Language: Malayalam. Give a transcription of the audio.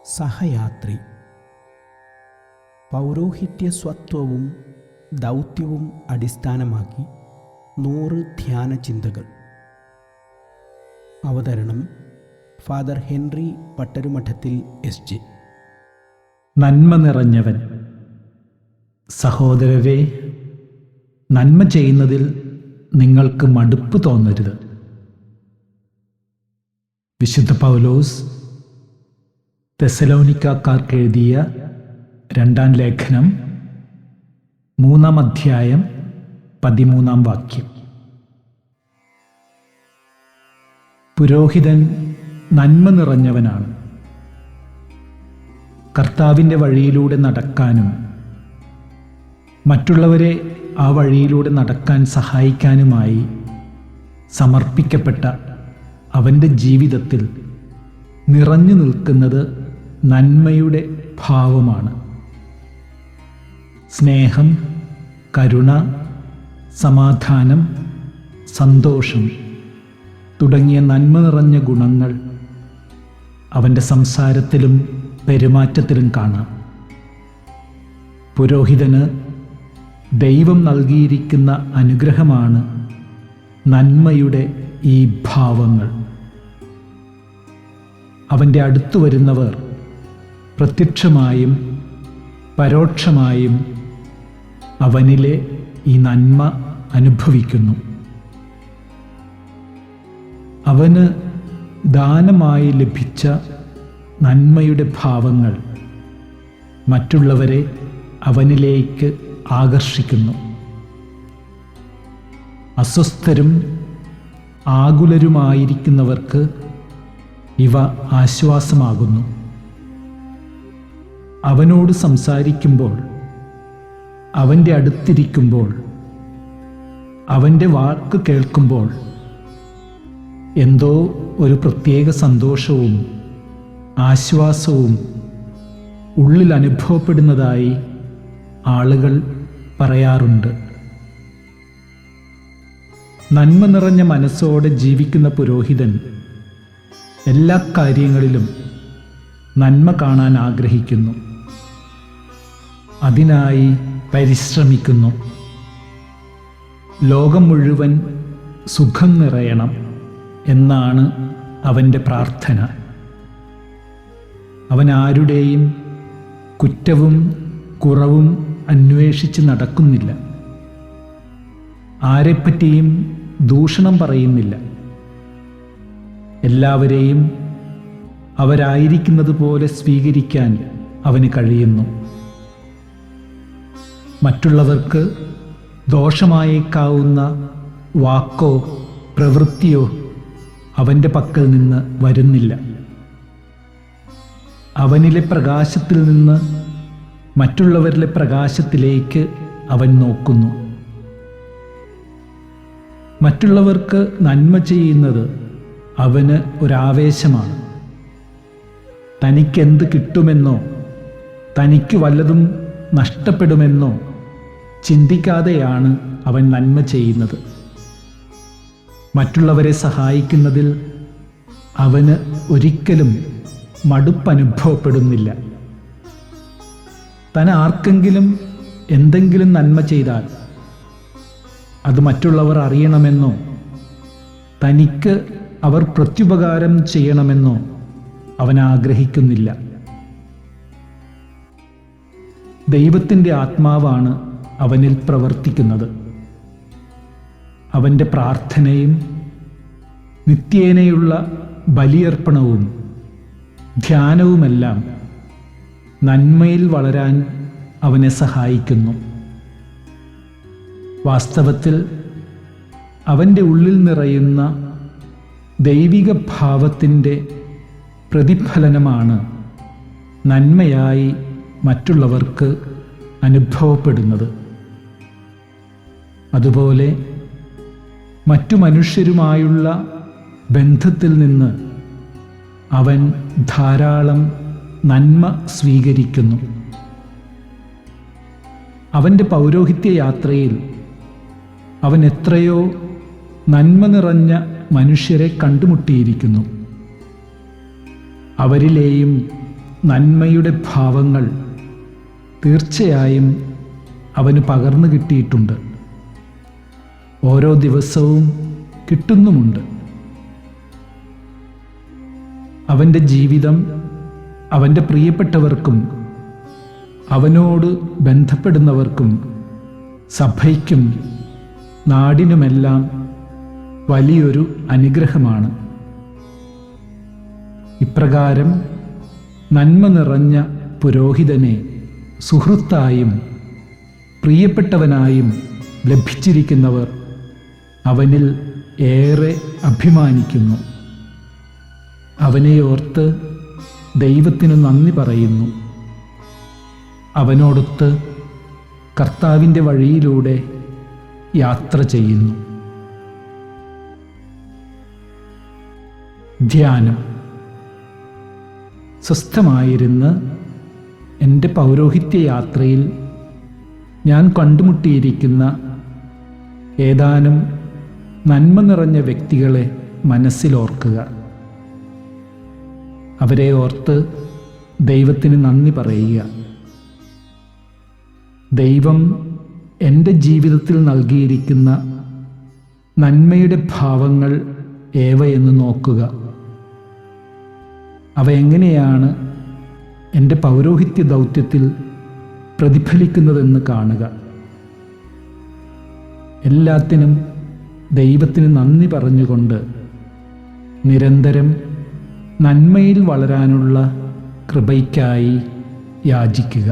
സഹയാത്രി. പൗരോഹിത്യ സ്വത്വവും ദൗത്യവും അടിസ്ഥാനമാക്കി 100 ധ്യാന ചിന്തകൾ. അവതരണം ഫാദർ ഹെൻറി പട്ടരുമഠത്തിൽ SJ. നന്മ നിറഞ്ഞവൻ. സഹോദരരെ, നന്മ ചെയ്യുന്നതിൽ നിങ്ങൾക്ക് മടുപ്പ് തോന്നരുത്. വിശുദ്ധ പൗലോസ് തെസ്സലോനിക്കാർക്ക് എഴുതിയ 2-ാം ലേഖനം 3-ാം അധ്യായം 13-ാം വാക്യം. പുരോഹിതൻ നന്മ നിറഞ്ഞവനാണ്. കർത്താവിൻ്റെ വഴിയിലൂടെ നടക്കാനും മറ്റുള്ളവരെ ആ വഴിയിലൂടെ നടക്കാൻ സഹായിക്കാനുമായി സമർപ്പിക്കപ്പെട്ട അവൻ്റെ ജീവിതത്തിൽ നിറഞ്ഞു നിൽക്കുന്നത് നന്മയുടെ ഭാവമാണ്. സ്നേഹം, കരുണ, സമാധാനം, സന്തോഷം തുടങ്ങിയ നന്മ നിറഞ്ഞ ഗുണങ്ങൾ അവൻ്റെ സംസാരത്തിലും പെരുമാറ്റത്തിലും കാണാം. പുരോഹിതന് ദൈവം നൽകിയിരിക്കുന്ന അനുഗ്രഹമാണ് നന്മയുടെ ഈ ഭാവങ്ങൾ. അവൻ്റെ അടുത്തു വരുന്നവർ പ്രത്യക്ഷമായും പരോക്ഷമായും അവനിലെ ഈ നന്മ അനുഭവിക്കുന്നു. അവന് ദാനമായി ലഭിച്ച നന്മയുടെ ഭാവങ്ങൾ മറ്റുള്ളവരെ അവനിലേക്ക് ആകർഷിക്കുന്നു. അസ്വസ്ഥരും ആകുലരുമായിരിക്കുന്നവർക്ക് ഇവ ആശ്വാസമാകുന്നു. അവനോട് സംസാരിക്കുമ്പോൾ, അവൻ്റെ അടുത്തിരിക്കുമ്പോൾ, അവൻ്റെ വാക്ക് കേൾക്കുമ്പോൾ എന്തോ ഒരു പ്രത്യേക സന്തോഷവും ആശ്വാസവും ഉള്ളിൽ അനുഭവപ്പെടുന്നതായി ആളുകൾ പറയാറുണ്ട്. നന്മ നിറഞ്ഞ മനസ്സോടെ ജീവിക്കുന്ന പുരോഹിതൻ എല്ലാ കാര്യങ്ങളിലും നന്മ കാണാൻ ആഗ്രഹിക്കുന്നു. അതിനായി പരിശ്രമിക്കുന്നു. ലോകം മുഴുവൻ സുഖം നിറയണം എന്നാണ് അവൻ്റെ പ്രാർത്ഥന. അവൻ ആരുടെയും കുറ്റവും കുറവും അന്വേഷിച്ച് നടക്കുന്നില്ല. ആരെപ്പറ്റിയും ദൂഷണം പറയുന്നില്ല. എല്ലാവരെയും അവരായിരിക്കുന്നത് പോലെ സ്വീകരിക്കാൻ അവന് കഴിയുന്നു. മറ്റുള്ളവർക്ക് ദോഷമായേക്കാവുന്ന വാക്കോ പ്രവൃത്തിയോ അവൻ്റെ പക്കൽ നിന്ന് വരുന്നില്ല. അവനിലെ പ്രകാശത്തിൽ നിന്ന് മറ്റുള്ളവരിലെ പ്രകാശത്തിലേക്ക് അവൻ നോക്കുന്നു. മറ്റുള്ളവർക്ക് നന്മ ചെയ്യുന്നത് അവന് ഒരാവേശമാണ്. തനിക്കെന്ത് കിട്ടുമെന്നോ തനിക്ക് വല്ലതും നഷ്ടപ്പെടുമെന്നോ ചിന്തിക്കാതെയാണ് അവൻ നന്മ ചെയ്യുന്നത്. മറ്റുള്ളവരെ സഹായിക്കുന്നതിൽ അവന് ഒരിക്കലും മടുപ്പനുഭവപ്പെടുന്നില്ല. താൻ ആർക്കെങ്കിലും എന്തെങ്കിലും നന്മ ചെയ്താൽ അത് മറ്റുള്ളവർ അറിയണമെന്നോ തനിക്ക് അവർ പ്രത്യുപകാരം ചെയ്യണമെന്നോ അവൻ ആഗ്രഹിക്കുന്നില്ല. ദൈവത്തിൻ്റെ ആത്മാവാണ് അവനിൽ പ്രവർത്തിക്കുന്നത്. അവൻ്റെ പ്രാർത്ഥനയും നിത്യേനയുള്ള ബലിയർപ്പണവും ധ്യാനവുമെല്ലാം നന്മയിൽ വളരാൻ അവനെ സഹായിക്കുന്നു. വാസ്തവത്തിൽ അവൻ്റെ ഉള്ളിൽ നിറയുന്ന ദൈവിക ഭാവത്തിൻ്റെ പ്രതിഫലനമാണ് നന്മയായി മറ്റുള്ളവർക്ക് അനുഭവപ്പെടുന്നത്. അതുപോലെ മറ്റു മനുഷ്യരുമായുള്ള ബന്ധത്തിൽ നിന്ന് അവൻ ധാരാളം നന്മ സ്വീകരിക്കുന്നു. അവൻ്റെ പൗരോഹിത്യ യാത്രയിൽ അവൻ എത്രയോ നന്മ നിറഞ്ഞ മനുഷ്യരെ കണ്ടുമുട്ടിയിരിക്കുന്നു. അവരിലെയും നന്മയുടെ ഭാവങ്ങൾ തീർച്ചയായും അവന് പകർന്നു കിട്ടിയിട്ടുണ്ട്. ഓരോ ദിവസവും കിട്ടുന്നുമുണ്ട്. അവൻ്റെ ജീവിതം അവൻ്റെ പ്രിയപ്പെട്ടവർക്കും അവനോട് ബന്ധപ്പെടുന്നവർക്കും സഭയ്ക്കും നാടിനുമെല്ലാം വലിയൊരു അനുഗ്രഹമാണ്. ഇപ്രകാരം നന്മ നിറഞ്ഞ പുരോഹിതനെ സുഹൃത്തായും പ്രിയപ്പെട്ടവനായും ലഭിച്ചിരിക്കുന്നവർ അവനിൽ ഏറെ അഭിമാനിക്കുന്നു. അവനെ ഓർത്ത് ദൈവത്തിനു നന്ദി പറയുന്നു. അവനോടൊത്ത് കർത്താവിൻ്റെ വഴിയിലൂടെ യാത്ര ചെയ്യുന്നു. ധ്യാനം. സ്വസ്ഥമായിരുന്ന് എൻ്റെ പൗരോഹിത്യ യാത്രയിൽ ഞാൻ കണ്ടുമുട്ടിയിരിക്കുന്ന ഏതാനും നന്മ നിറഞ്ഞ വ്യക്തികളെ മനസ്സിലോർക്കുക. അവരെ ഓർത്ത് ദൈവത്തിന് നന്ദി പറയുക. ദൈവം എൻ്റെ ജീവിതത്തിൽ നൽകിയിരിക്കുന്ന നന്മയുടെ ഭാവങ്ങൾ ഏവയെന്ന് നോക്കുക. അവ എങ്ങനെയാണ് എൻ്റെ പൗരോഹിത്യ ദൗത്യത്തിൽ പ്രതിഫലിക്കുന്നതെന്ന് കാണുക. എല്ലാത്തിനും ദൈവത്തിന് നന്ദി പറഞ്ഞുകൊണ്ട് നിരന്തരം നന്മയിൽ വളരാനുള്ള കൃപയ്ക്കായി യാചിക്കുക.